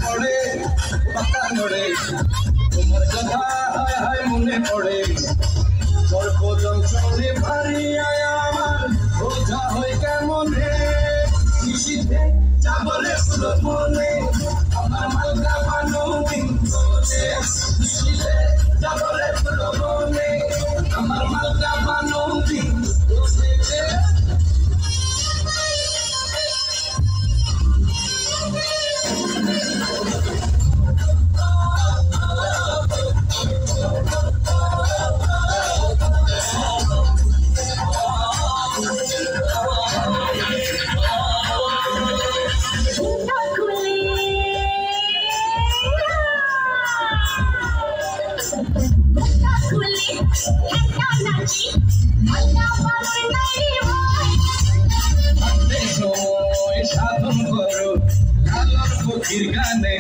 পড়ে পাতা নড়ে তোমার কথা হায় হায় মনে পড়ে গল্প যন্ত্রণে ভারী আয় আমার বোঝা হয় কেমনে নিশীথে যাবলে পুরো মনে আমার মালকা বানো দিন চলে নিশীথে যাবলে পুরো মনে আমার মালকা বানো দিন চলে সাধন করো লালন ফকির গানে